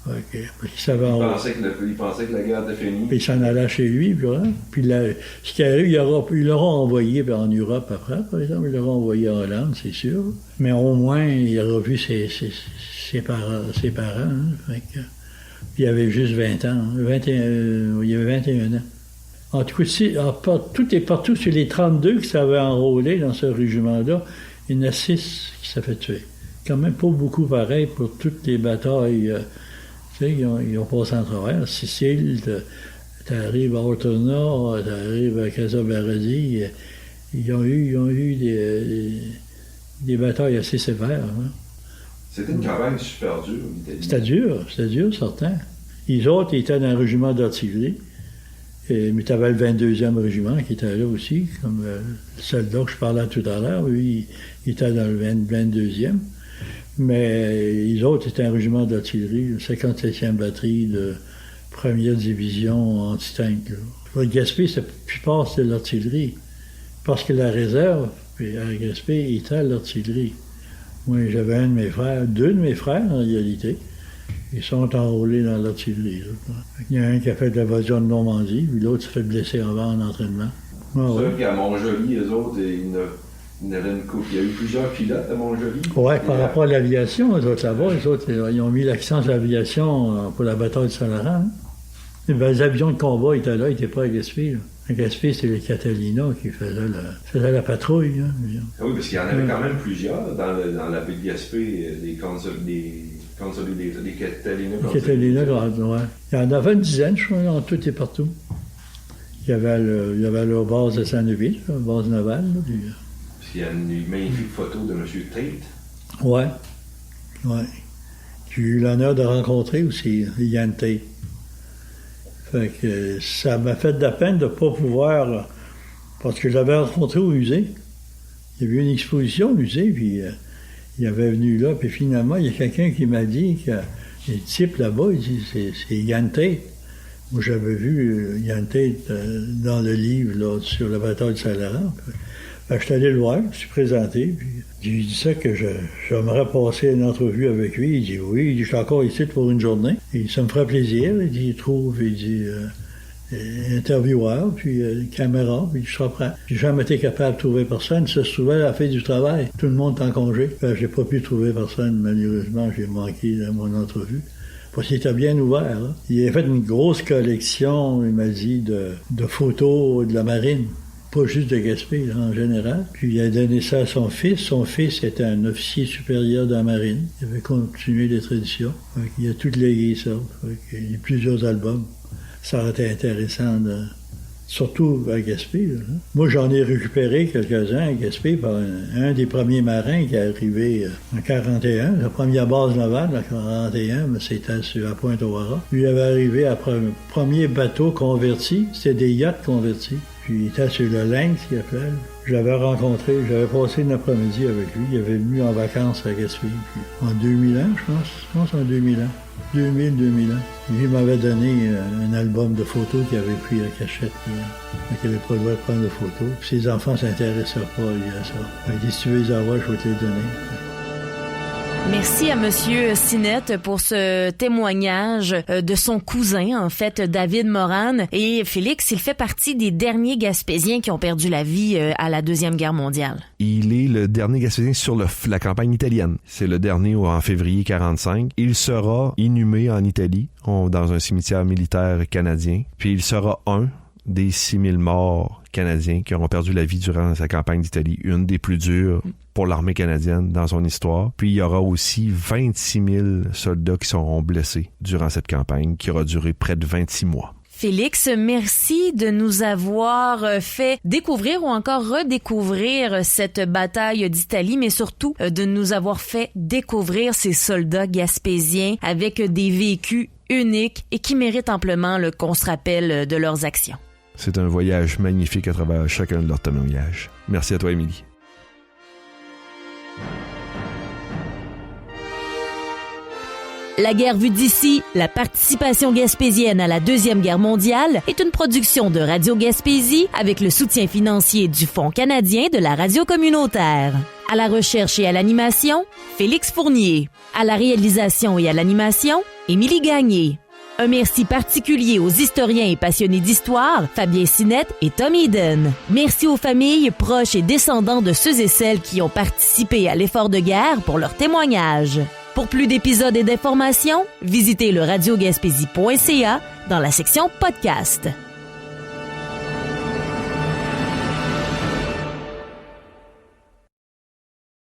Okay. Parce qu'il savait il pensait que la guerre était finie. Puis il s'en allait chez lui. Puis là, ce qui arrive, ils l'auront envoyé en Europe après, par exemple. Ils l'auront envoyé en Hollande, c'est sûr. Mais au moins, il aura vu ses parents. Fait que, il avait juste 20 ans. Il avait 21 ans. En tout cas, tout et partout, sur les 32 qui s'avaient enrôlé dans ce régiment-là, il y en a 6 qui s'est fait tuer. Quand même pas beaucoup pareil pour toutes les batailles. Tu sais, ils ont passé en travers. Sicile, t'arrives à Ortona, t'arrives à Casabaradi. Ils ont eu des batailles assez sévères. Hein. C'était une campagne super dure en Italie. C'était dur, certain. Les autres étaient dans un régiment d'artillerie. Mais tu avais le 22e régiment qui était là aussi, comme le soldat que je parlais tout à l'heure. Lui, il était dans le 22e. Mais les autres étaient un régiment d'artillerie, la 57e batterie de première division anti-tank. Le Gaspé, la plupart, c'était l'artillerie. Parce que la réserve, à Gaspé, était à l'artillerie. Moi, j'avais deux de mes frères, en réalité. Ils sont enrôlés dans l'artillerie. Il y en a un qui a fait de l'invasion de Normandie, puis l'autre s'est fait blesser avant en entraînement. C'est sûr qu'à Montjoly, eux autres, il y a eu plusieurs pilotes à Montjoly. Oui, par rapport à l'aviation, eux autres là-bas, ils ont mis l'accent sur l'aviation pour la bataille de Saint-Laurent. Les avions de combat étaient là, ils n'étaient pas à Gaspé. À Gaspé, c'est les Catalina qui faisaient la patrouille. Hein. Ah oui, parce qu'il y en avait quand même plusieurs dans la baie de Gaspé, des Catalina. Les Catalina, ouais. Il y en avait une dizaine, je crois, en tout et partout. Il y avait leur base de Saint-Neuville, la base navale. Il y a une magnifique photo de M. Tate. Oui. J'ai eu l'honneur de rencontrer aussi Yann Tate. Fait que ça m'a fait de la peine de ne pas pouvoir... parce que je l'avais rencontré au musée. Il y avait une exposition au musée, puis il avait venu là, puis finalement, il y a quelqu'un qui m'a dit que le type là-bas, il dit, c'est Yann Tate. Moi, j'avais vu Yann Tate dans le livre là, sur la bataille de Saint-Laurent. Je suis allé le voir, je me suis présenté, puis j'ai dit ça que j'aimerais passer une entrevue avec lui. Il dit oui, il dit je suis encore ici pour une journée. Et ça me ferait plaisir. Il dit intervieweur, puis caméra, puis je serai prêt. J'ai jamais été capable de trouver personne. Ça se trouvait à la fin du travail. Tout le monde est en congé. J'ai pas pu trouver personne, malheureusement, j'ai manqué dans mon entrevue. Parce qu'il était bien ouvert. Hein. Il a fait une grosse collection, il m'a dit, de photos de la marine. Pas juste de Gaspé, là, en général. Puis il a donné ça à son fils. Son fils était un officier supérieur de la marine. Il avait continué les traditions. Il a tout légué ça. Il y a plusieurs albums. Ça aurait été intéressant, surtout à Gaspé. Là. Moi, j'en ai récupéré quelques-uns à Gaspé par un des premiers marins qui est arrivé en 41. La première base navale en 41, mais c'était sur la Pointe-au-Hara. Lui, il avait arrivé après le premier bateau converti. C'était des yachts convertis. Puis il était sur le Lynx, qu'il appelle. Je l'avais rencontré, j'avais passé une après-midi avec lui. Il avait venu en vacances à Gaspé. Puis en 2000 ans, je pense en 2000 ans. 2000 ans. Lui, il m'avait donné un album de photos qu'il avait pris à cachette. Donc, il n'avait pas le droit de prendre de photos. Puis ses enfants ne s'intéressaient pas à ça. Il dit, si tu veux les avoir, je vais te les donner. Merci à Monsieur Sinette pour ce témoignage de son cousin, en fait, David Moran. Et Félix, il fait partie des derniers Gaspésiens qui ont perdu la vie à la Deuxième Guerre mondiale. Il est le dernier Gaspésien sur la campagne italienne. C'est le dernier en février 45. Il sera inhumé en Italie, dans un cimetière militaire canadien. Puis il sera un des 6000 morts canadiens qui auront perdu la vie durant sa campagne d'Italie, une des plus dures pour l'armée canadienne dans son histoire. Puis il y aura aussi 26 000 soldats qui seront blessés durant cette campagne qui aura duré près de 26 mois. Félix, merci de nous avoir fait découvrir ou encore redécouvrir cette bataille d'Italie, mais surtout de nous avoir fait découvrir ces soldats gaspésiens avec des vécus uniques et qui méritent amplement qu'on se rappelle de leurs actions. C'est un voyage magnifique à travers chacun de leurs témoignages. Merci à toi, Émilie. La guerre vue d'ici, la participation gaspésienne à la Deuxième Guerre mondiale est une production de Radio Gaspésie avec le soutien financier du Fonds canadien de la radio communautaire. À la recherche et à l'animation, Félix Fournier. À la réalisation et à l'animation, Émilie Gagné. Un merci particulier aux historiens et passionnés d'histoire, Fabien Sinette et Tom Eden. Merci aux familles, proches et descendants de ceux et celles qui ont participé à l'effort de guerre pour leur témoignage. Pour plus d'épisodes et d'informations, visitez le radiogaspésie.ca dans la section podcast.